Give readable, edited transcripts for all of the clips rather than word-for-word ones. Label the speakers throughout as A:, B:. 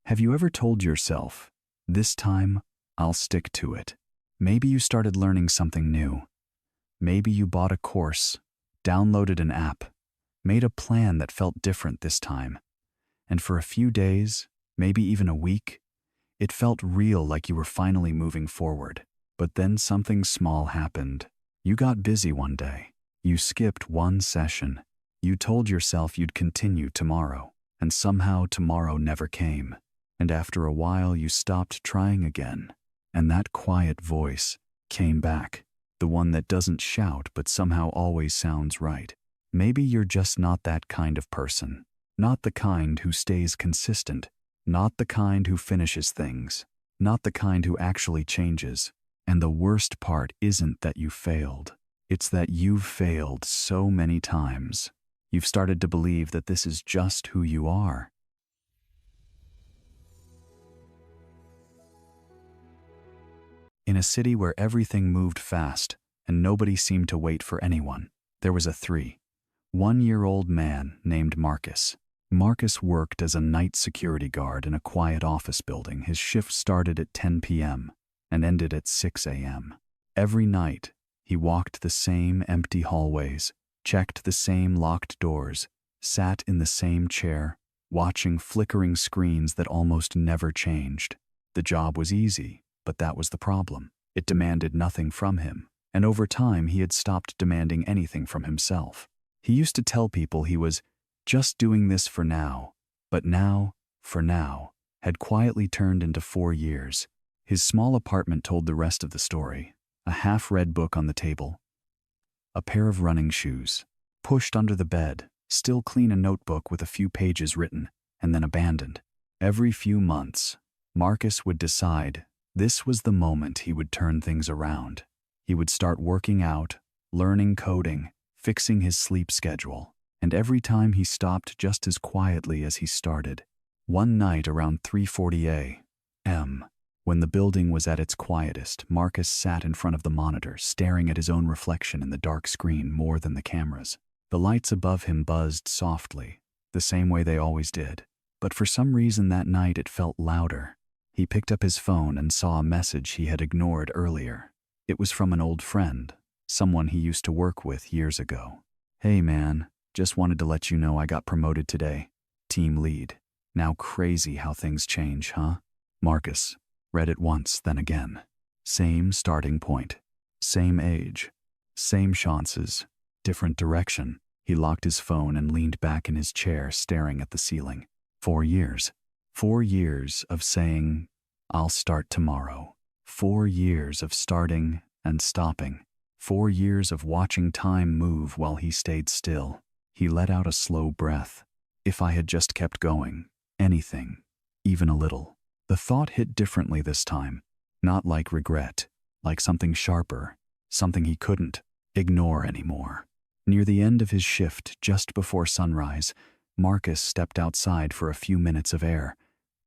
A: Have you ever told yourself, this time, I'll stick to it? Maybe you started learning something new. Maybe you bought a course, downloaded an app, made a plan that felt different this time. And for a few days, maybe even a week, it felt real, like you were finally moving forward. But then something small happened. You got busy one day. You skipped one session. You told yourself you'd continue tomorrow, and somehow tomorrow never came. And after a while, you stopped trying again. And that quiet voice came back, the one that doesn't shout but somehow always sounds right. Maybe you're just not that kind of person. Not the kind who stays consistent. Not the kind who finishes things. Not the kind who actually changes. And the worst part isn't that you failed. It's that you've failed so many times. You've started to believe that this is just who you are. In a city where everything moved fast and nobody seemed to wait for anyone, there was a 3-1-year-old man named Marcus. Marcus worked as a night security guard in a quiet office building. His shift started at 10 p.m. and ended at 6 a.m. Every night, he walked the same empty hallways, checked the same locked doors, sat in the same chair, watching flickering screens that almost never changed. The job was easy, but that was the problem. It demanded nothing from him, and over time he had stopped demanding anything from himself. He used to tell people he was just doing this for now, but now, for now, had quietly turned into 4 years. His small apartment told the rest of the story. A half-read book on the table, a pair of running shoes, pushed under the bed, still clean a notebook with a few pages written, and then abandoned. Every few months, Marcus would decide this was the moment he would turn things around. He would start working out, learning coding, fixing his sleep schedule. And every time he stopped just as quietly as he started. One night around 3:40 a.m., when the building was at its quietest, Marcus sat in front of the monitor, staring at his own reflection in the dark screen more than the cameras. The lights above him buzzed softly, the same way they always did. But for some reason that night it felt louder. He picked up his phone and saw a message he had ignored earlier. It was from an old friend, someone he used to work with years ago. "Hey man, just wanted to let you know I got promoted today. Team lead. Now crazy how things change, huh?" Marcus read it once, then again. Same starting point. Same age. Same chances. Different direction. He locked his phone and leaned back in his chair, staring at the ceiling. 4 years. 4 years of saying, "I'll start tomorrow." 4 years of starting and stopping. 4 years of watching time move while he stayed still. He let out a slow breath. If I had just kept going, anything, even a little. The thought hit differently this time, not like regret, like something sharper, something he couldn't ignore anymore. Near the end of his shift, just before sunrise, Marcus stepped outside for a few minutes of air.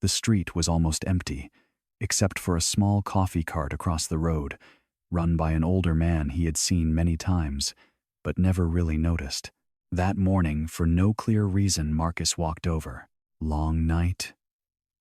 A: The street was almost empty, except for a small coffee cart across the road, run by an older man he had seen many times, but never really noticed. That morning, for no clear reason, Marcus walked over. "Long night?"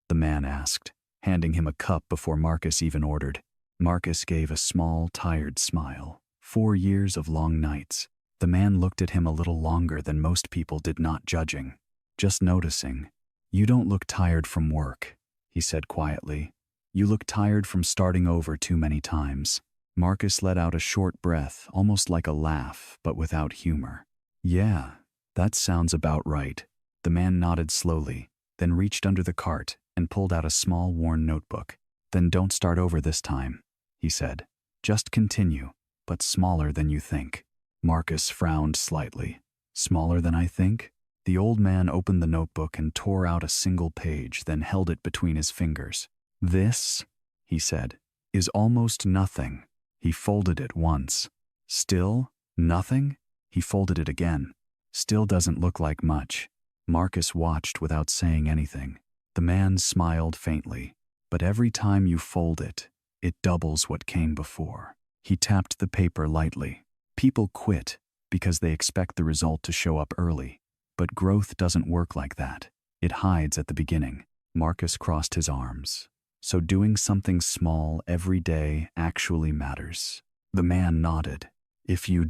A: the man asked, handing him a cup before Marcus even ordered. Marcus gave a small, tired smile. 4 years of long nights. The man looked at him a little longer than most people did, not judging, just noticing. "You don't look tired from work," he said quietly. "You look tired from starting over too many times." Marcus let out a short breath, almost like a laugh, but without humor. "Yeah, that sounds about right." The man nodded slowly, then reached under the cart and pulled out a small, worn notebook. "Then don't start over this time," he said. "Just continue, but smaller than you think." Marcus frowned slightly. "Smaller than I think?" The old man opened the notebook and tore out a single page, then held it between his fingers. "This," he said, "is almost nothing." He folded it once. "Still nothing?" He folded it again. "Still doesn't look like much." Marcus watched without saying anything. The man smiled faintly. "But every time you fold it, it doubles what came before." He tapped the paper lightly. "People quit because they expect the result to show up early. But growth doesn't work like that. It hides at the beginning. Marcus crossed his arms. So doing something small every day actually matters. The man nodded. If you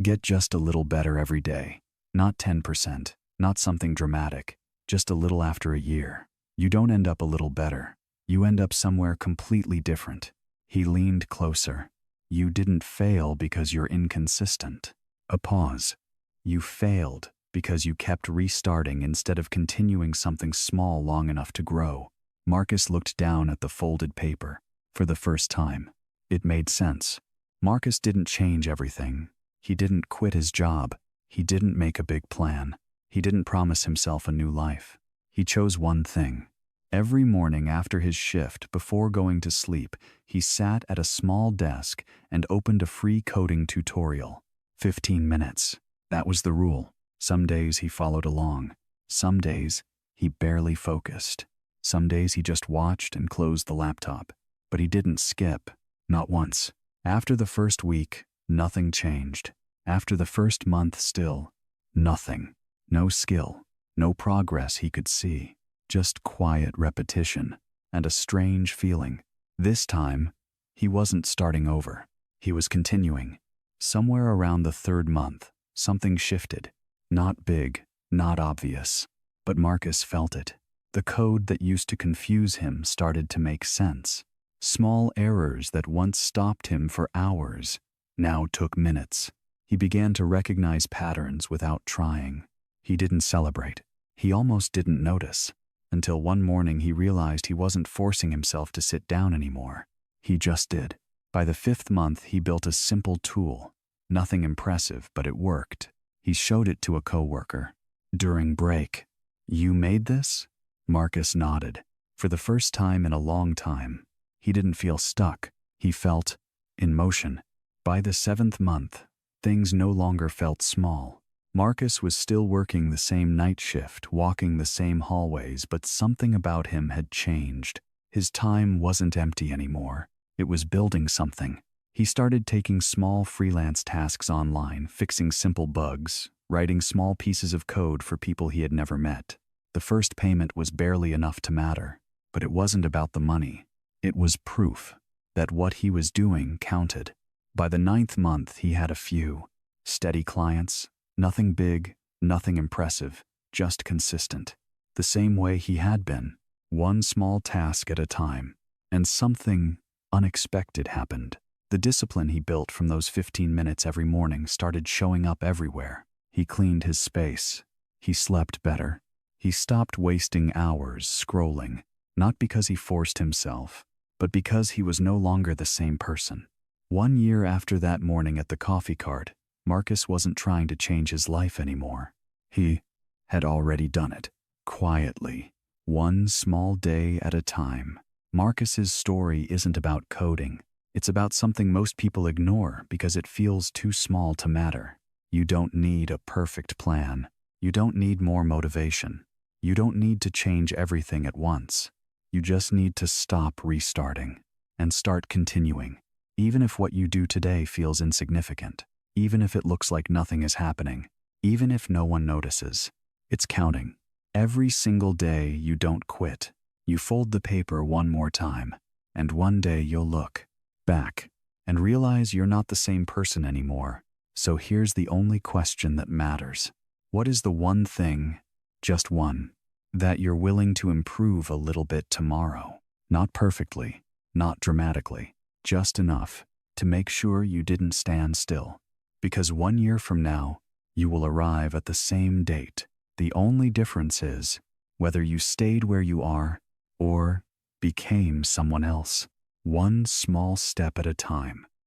A: get just a little better every day. Not 10%, not something dramatic, just a little after a year. You don't end up a little better. You end up somewhere completely different. He leaned closer. You didn't fail because you're inconsistent. A pause. You failed because you kept restarting instead of continuing something small long enough to grow. Marcus looked down at the folded paper. For the first time, it made sense. Marcus didn't change everything. He didn't quit his job. He didn't make a big plan. He didn't promise himself a new life. He chose one thing. Every morning after his shift, before going to sleep, he sat at a small desk and opened a free coding tutorial. 15 minutes. That was the rule. Some days he followed along. Some days he barely focused. Some days he just watched and closed the laptop. But he didn't skip. Not once. After the first week, nothing changed. After the first month, still nothing. No skill. No progress he could see. Just quiet repetition and a strange feeling. This time, he wasn't starting over. He was continuing. Somewhere around the third month, something shifted. Not big, not obvious, but Marcus felt it. The code that used to confuse him started to make sense. Small errors that once stopped him for hours now took minutes. He began to recognize patterns without trying. He didn't celebrate. He almost didn't notice. Until one morning he realized he wasn't forcing himself to sit down anymore. He just did. By the 5th month, he built a simple tool. Nothing impressive, but it worked. He showed it to a coworker. During break. You made this? Marcus nodded. For the first time in a long time, he didn't feel stuck. He felt in motion. By the 7th month, things no longer felt small. Marcus was still working the same night shift, walking the same hallways, but something about him had changed. His time wasn't empty anymore. It was building something. He started taking small freelance tasks online, fixing simple bugs, writing small pieces of code for people he had never met. The first payment was barely enough to matter, but it wasn't about the money. It was proof that what he was doing counted. By the 9th month, he had a few steady clients. Nothing big, nothing impressive, just consistent. The same way he had been, one small task at a time. And something unexpected happened. The discipline he built from those 15 minutes every morning started showing up everywhere. He cleaned his space. He slept better. He stopped wasting hours scrolling, not because he forced himself, but because he was no longer the same person. 1 year after that morning at the coffee cart, Marcus wasn't trying to change his life anymore. He had already done it, quietly, one small day at a time. Marcus's story isn't about coding. It's about something most people ignore because it feels too small to matter. You don't need a perfect plan. You don't need more motivation. You don't need to change everything at once. You just need to stop restarting and start continuing, even if what you do today feels insignificant. Even if it looks like nothing is happening, even if no one notices, it's counting. Every single day you don't quit. You fold the paper one more time, and one day you'll look back and realize you're not the same person anymore. So here's the only question that matters. What is the one thing, just one, that you're willing to improve a little bit tomorrow? Not perfectly, not dramatically, just enough to make sure you didn't stand still. Because 1 year from now, you will arrive at the same date. The only difference is whether you stayed where you are or became someone else. One small step at a time.